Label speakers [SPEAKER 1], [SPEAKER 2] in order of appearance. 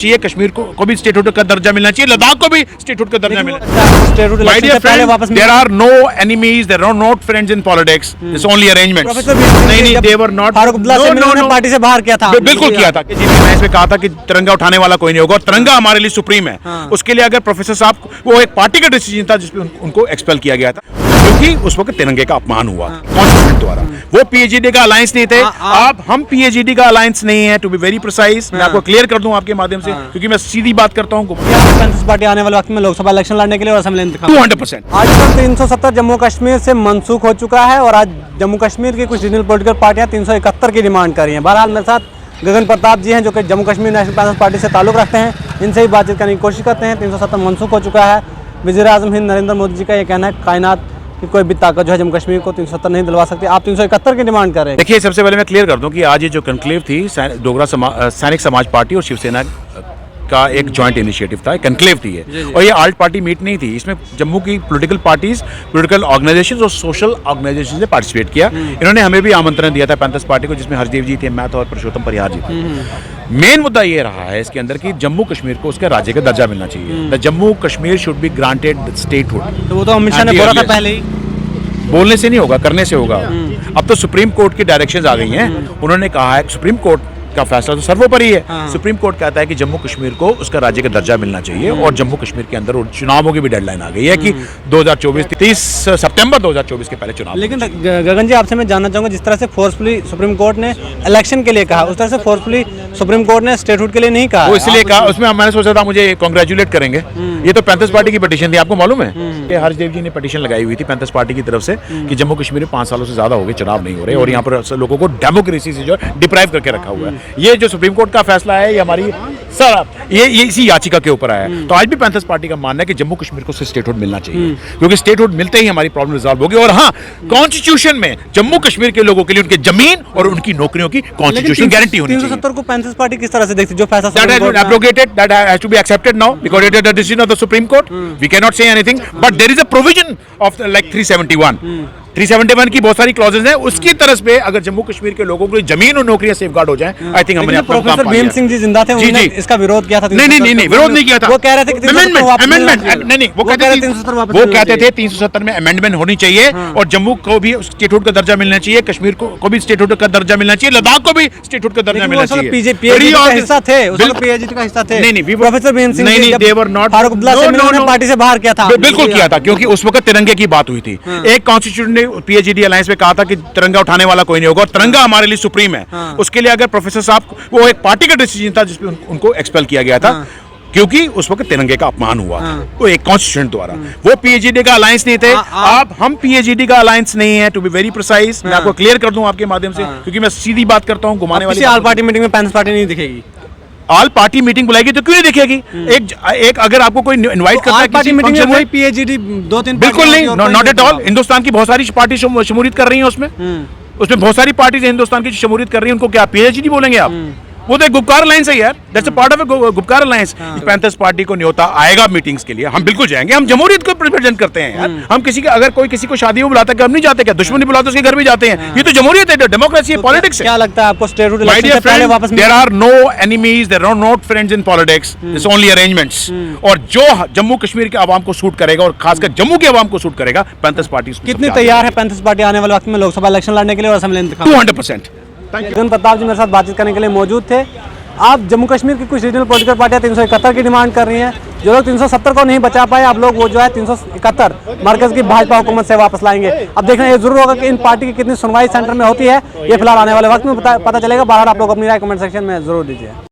[SPEAKER 1] चाहिए, कश्मीर को भी स्टेटहुड का दर्जा मिलना चाहिए, लद्दाख को भी स्टेटहुड का दर्जा मिलना चाहिए। There are no enemies, there are not friends in politics, it's only arrangements. नहीं, they were not.
[SPEAKER 2] Farooq Abdullah ने पार्टी से बाहर किया था,
[SPEAKER 1] बिल्कुल किया था। मैं इसमें कहा था कि तिरंगा उठाने वाला कोई नहीं होगा और तिरंगा हमारे लिए सुप्रीम है। उसके लिए अगर प्रोफेसर साहब, वो एक पार्टी का डिसीजन था जिसमें उनको एक्सपेल किया गया था, क्योंकि उस वक्त तिरंगे का अपमान हुआ कॉन्स्टिट्यूशन द्वारा। वो पीएचडी का अलायंस नहीं थे। आप हम पीएचडी का अलायंस नहीं है, टू बी वेरी प्रिसाइज। मैं आपको क्लियर कर दूं आपके माध्यम से, क्योंकि मैं सीधी बात करता हूं।
[SPEAKER 2] पैंतीस पार्टी आने वाले वक्त में लोकसभा इलेक्शन लड़ने के लिए और असेंबली इंतखाब
[SPEAKER 1] 200%।
[SPEAKER 2] आज तक 370 जम्मू कश्मीर से मनसूख हो चुका है और आज जम्मू कश्मीर की कुछ रीजनल पॉलिटिकल पार्टियां 371 की डिमांड कर रही हैं। बहरहाल मेरे साथ गगन प्रताप जी हैं, जो कि Jammu Kashmir national panthers party से ताल्लुक रखते हैं। इनसे ही बातचीत करने की कोशिश करते हैं। 370 मनसूख हो चुका है। वज़ीर-ए-आज़म हिंद नरेंद्र मोदी जी का ये कहना है कायनात कि कोई भी ताकत जो है जम्मू कश्मीर को 370 नहीं दिलवा सकती। आप 371 की डिमांड कर रहे हैं।
[SPEAKER 1] देखिए, सबसे पहले मैं क्लियर कर दूं कि आज ये जो कन्क्लेव थी, डोगरा सैनिक समाज पार्टी और शिवसेना का एक जॉइंट इनिशिएटिव था, कन्क्लेव थी ये। और ये आल्ट पार्टी मीट नहीं थी। इसमें जम्मू की पॉलिटिकल पार्टीज, पॉलिटिकल ऑर्गेनाइजेशंस और सोशल ऑर्गेनाइजेशंस ने पार्टिसिपेट किया। इन्होंने हमें भी आमंत्रण दिया था पैंथर्स पार्टी को, जिसमें हरदेव जी थे, मैं था और पुरुषोत्तम परिहार जी थे। मेन मुद्दा ये रहा है इसके अंदर कि जम्मू कश्मीर को उसका राज्य का दर्जा मिलना चाहिए। The Jammu Kashmir should be granted statehood.
[SPEAKER 2] तो वो तो अमित शाह ने बोला था पहले ही।
[SPEAKER 1] बोलने से नहीं होगा, करने से होगा। अब तो सुप्रीम कोर्ट की डायरेक्शंस आ गई हैं। उन्होंने कहा है, सुप्रीम कोर्ट का फैसला तो सर्वोपरि है। सुप्रीम कोर्ट कहता है कि जम्मू कश्मीर को उसका राज्य का दर्जा मिलना चाहिए और जम्मू कश्मीर के अंदर चुनावों की भी डेडलाइन आ गई है कि 30 सितंबर 2024 के पहले चुनाव।
[SPEAKER 2] लेकिन गगन जी, आपसे मैं जानना चाहूंगा, जिस तरह से फोर्सफुली सुप्रीम कोर्ट ने इलेक्शन के लिए कहा, उस तरह से फोर्सफुली सुप्रीम कोर्ट ने स्टेटहुड के लिए नहीं कहा।
[SPEAKER 1] वो इसलिए कहा, उसमें मैंने सोचा था मुझे कांग्रेचुलेट करेंगे। ये तो पैंथर्स पार्टी की पिटीशन थी, आपको मालूम है कि हर्षदेव जी ने पिटीशन लगाई हुई थी पैंथर्स पार्टी की तरफ से कि जम्मू कश्मीर में 5 सालों से ज्यादा हो गए चुनाव नहीं हो रहे और यहाँ पर लोगों को डेमोक्रेसी से जो डिप्राइव करके रखा हुआ है। ये जो सुप्रीम कोर्ट का फैसला है, ये हमारी ये इसी याचिका के ऊपर आया है। तो आज भी पैंथर्स पार्टी का मानना है कि जम्मू कश्मीर को स्टेटहुड मिलना चाहिए, क्योंकि स्टेटहुड मिलते ही हमारी प्रॉब्लम रिजॉल्व होगी। और हाँ, कॉन्स्टिट्यूशन में जम्मू कश्मीर के लोगों के लिए उनके जमीन और उनकी नौकरियों की कॉन्स्टिट्यूशन गारंटी होनी चाहिए।
[SPEAKER 2] 370 को पैंथर्स पार्टी किस तरह से देखती है? जो फैसला
[SPEAKER 1] that has been abrogated, that has to be accepted now because it is the decision of the Supreme Court. We cannot say anything, but there is a provision of like 371 की बहुत सारी क्लॉजेज हैं। उसकी तरफ पे अगर जम्मू कश्मीर के लोगों को जमीन और नौकरियां सेफगार्ड हो जाएं, आई थिंक हमने अपना काम
[SPEAKER 2] प्रोफेसर भीम सिंह जी जिंदा थे, उन्होंने इसका विरोध किया था।
[SPEAKER 1] नहीं, विरोध नहीं किया था।
[SPEAKER 2] वो कह रहे थे कि
[SPEAKER 1] अमेंडमेंट नहीं, वो कहते थे 370 में अमेंडमेंट होनी चाहिए और जम्मू को भी स्टेटहुड का दर्जा मिलना चाहिए, कश्मीर को भी स्टेटहुड का दर्जा मिलना चाहिए, लद्दाख को भी स्टेटहुड का दर्जा मिलना चाहिए।
[SPEAKER 2] पीएचडी का हिस्सा थे, पीएचडी का हिस्सा थे।
[SPEAKER 1] नहीं,
[SPEAKER 2] प्रोफेसर भीम सिंह
[SPEAKER 1] नहीं, they were not.
[SPEAKER 2] Farooq Abdullah ने पार्टी से बाहर किया था।
[SPEAKER 1] बिल्कुल किया था, क्योंकि उस वक्त तिरंगे की बात हुई थी। एक कॉन्स्टिट्यूशन ने पीएचडी अलायंस में कहा था कि तिरंगा उठाने वाला कोई नहीं होगा और तिरंगा हमारे लिए सुप्रीम है। उसके लिए अगर प्रोफेसर साहब, वो एक पार्टी का डिसीजन था जिसमें उनको एक्सपेल किया गया था, क्योंकि उस वक्त तिरंगे का अपमान हुआ वो एक कॉन्स्टिट्यूशन द्वारा। वो पीएचडी का अलायंस नहीं थे। हम पीएचडी का अलायंस नहीं है, टू बी वेरी प्रिसाइज। मैं आपको क्लियर कर दूं आपके माध्यम से, क्योंकि मैं सीधी बात करता हूं, घुमाने वाली।
[SPEAKER 2] आल पार्टी मीटिंग में पैंथर्स पार्टी नहीं दिखेगी।
[SPEAKER 1] ऑल पार्टी मीटिंग बुलाएगी तो क्यों नहीं दिखेगी? एक अगर आपको कोई इनवाइट करता है किसी फंक्शन में,
[SPEAKER 2] पीएचडी 2-3
[SPEAKER 1] बिल्कुल नहीं, नॉट एट ऑल। हिंदुस्तान की बहुत सारी पार्टी शमूलियत कर रही हैं उसमें बहुत सारी पार्टीज हिंदुस्तान की शमूलियत कर रही हैं। उनको क्या पीएचडी बोलेंगे आप? वो तो एक गुपकार अलायंस है यार, that's a part of A Gupkar alliance. Panthers party को न्योता आएगा मीटिंग्स के लिए, हम बिल्कुल जाएंगे। हम जमहूरियत को रिप्रेजेंट करते हैं यार। हम किसी का, अगर कोई किसी को शादी में बुलाता है, हम नहीं जाते क्या? दुश्मनी बुलाते उसके घर भी जाते हैं। ये तो जमहूरियत है, डेमोक्रेसी है, पॉलिटिक्स है।
[SPEAKER 2] क्या लगता है आपको स्टेटहुड इलेक्शन से पहले वापस?
[SPEAKER 1] There are no enemies, there are not friends in politics, it's only arrangements. और जो जम्मू कश्मीर के आवाम को सूट करेगा और खासकर जम्मू के आवाम को सूट करेगा, पैंथर्स पार्टी
[SPEAKER 2] कितनी तैयार है पैंथर्स पार्टी आने वाले वक्त में लोकसभा इलेक्शन लड़ने के लिए और असेंबली इंतखाब?
[SPEAKER 1] 200%।
[SPEAKER 2] गगन प्रताप जी मेरे साथ बातचीत करने के लिए मौजूद थे। आप जम्मू कश्मीर की कुछ रीजनल पॉलिटिकल पार्टियां 371 की डिमांड कर रही हैं। जो लोग 370 को नहीं बचा पाए, आप लोग वो जो है 371 मरकज की भाजपा हुकूमत से वापस लाएंगे। अब देखना ये जरूर होगा कि इन पार्टी की कितनी सुनवाई सेंटर में होती है। ये फिलहाल आने वाले वक्त में पता चलेगा। बाहर आप लोग अपनी राय कमेंट सेक्शन में जरूर दीजिए।